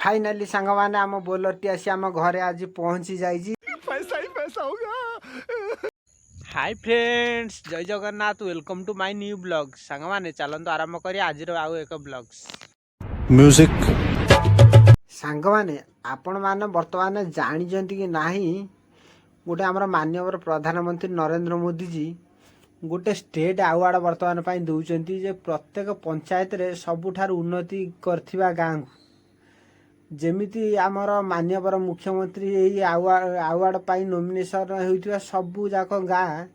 Finally सांग मैंने आम बोलरटी आसी आम घरे आज पहुंची जाइए। पैसा ही पैसा होगा। हाय फ्रेंड्स, जय Jagannath. Welcome to my new blog. सांग माने चलतो आरंभ करिए आज आउ एक ब्लॉग्स म्यूजिक सांग मैंने आपण मैंने बर्तमान जानी कि नहीं गोटे आमर माननीय प्रधानमंत्री नरेंद्र मोदी जी गोटे स्टेट अवार्ड बर्तमान पर दौरान जे प्रत्येक पंचायत रे सबुठार उन्नति करथिबा गाँव जेमिति आमर माननीय मुख्यमंत्री यही अवार्ड पाई नॉमिनेशन होइतिबा सबु जाक गाँ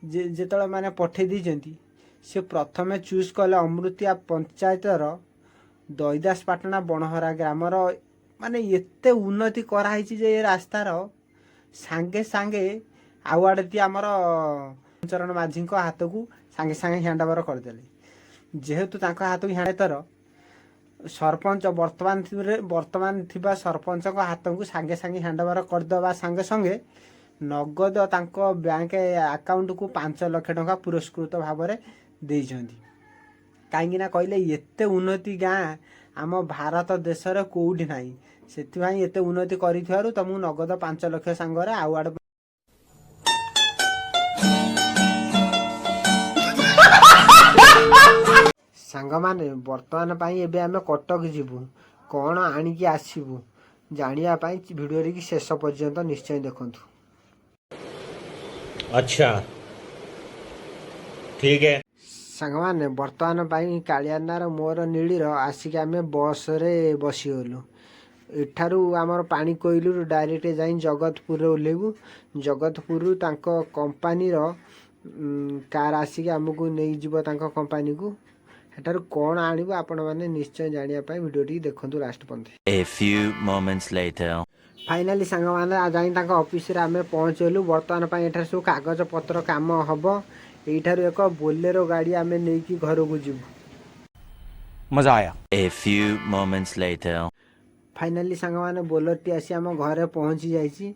जेतले माने पठे दीचंती से प्रथमे चूज कले अमृतिया पंचायतर दईदासपाटना बनहरा ग्रामर माने एते उन्नति कराई जे रास्तार सांगे सांगे अवार्ड टी आमर चरण माझी हाथ को सांगे सांगे हैंड ओवर करदेले। जेहेतु हाथ को हैंडतर सरपंच वर्तमान थिबा सरपंच हाथ को सांगे सांगे हैंड ओवर करदे सांगे सांगे नगद तांको बैंक अकाउंट को 5 लाख टंका पुरस्कृत भाव में देइछंती। कहीं कहले एते उन्नति गाँ आम भारत देश रे कोउठी नाही सेथिभाई एते उन्नति करिथारु तुमको नगद 5 लाख सांगरे अवार्ड सांग माने वर्तमान पाई एबे आमे कटक जीवु कौन आनिकी आसीबु जानिया पाई वीडियो रे की शेष पर्यंत निश्चय देखंतु। अच्छा ठीक है। सांग माने वर्तमान पाई कालियानार मोर नीलीर आसिक आमे बस रे बसीगलु एठारू आमर पानी कोइलु डायरेक्ट जाई जगतपुर ओलेबु जगतपुर तांको कंपनी रो कार आसिक आमको नहीं जीव तांको कंपनी को एठारू कौन आनिबो आपण माने निश्चय जानिया पाई वीडियो टी देखंतु लास्ट पर्यंत। A few moments later. Finally सांग माने आ जाई तांको ऑफिस रे आमे पहुंचलु वर्तमान पाई एठार सब कागज पत्र काम हबो एठारू एक बोलेरो गाड़ी आमे नै की घर को जीवु मजा आया। A few moments later. Finally सांग माने बोलरटी आसी आम घरे पहुंची जाइए।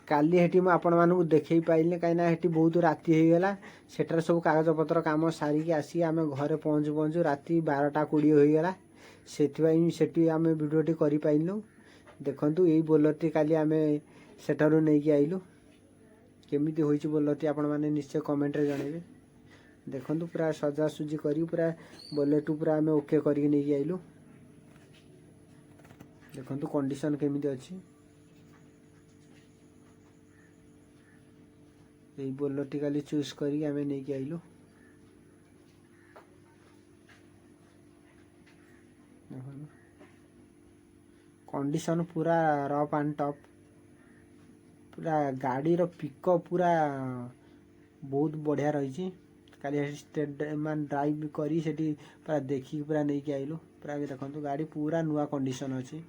काली हेटी मु आपण मानू देखई पाइले कहीं हेटी बहुत राति हो गला सेठार सब कागज पत्र काम सारिकी आसी आम घरे पहुँचु पहुँचु राति 12:20 हो गला से आम भिडियोटी करि पाइलु। देखंतु यही बोलरटी काली आम सेठारू नहीं कि आइलु केमिति होइछि बोलरटी आपण माने निश्चय कमेंट रे जणेबे। देखंतु पूरा सजा सुजी करी पूरा बोलेटू पूरा आम ओके करी नहीं कि आइलु। देखंतु कंडीशन केमिति अछि यही बोलरटी काली चूज करी आम नहीं कि आइलु। कंडीशन पूरा रफ एंड टफ पूरा गाड़ी रो पिकअप पूरा बहुत बढ़िया रही काली स्टेट मान ड्राइव करी सेठी पूरा देखी पूरा नहीं कि आइलु पूरा देखंतु गाड़ी पूरा नुआ कंडीशन अछि।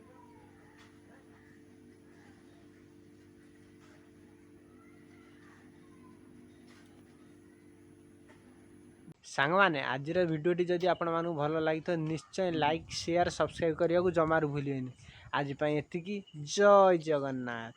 सांग माने आज वीडियोटी जदि आपण मानू भल लगी तो निश्चय लाइक शेयर सब्सक्राइब करने को जमार भूलिए। आज एतिकी जय जगन्नाथ।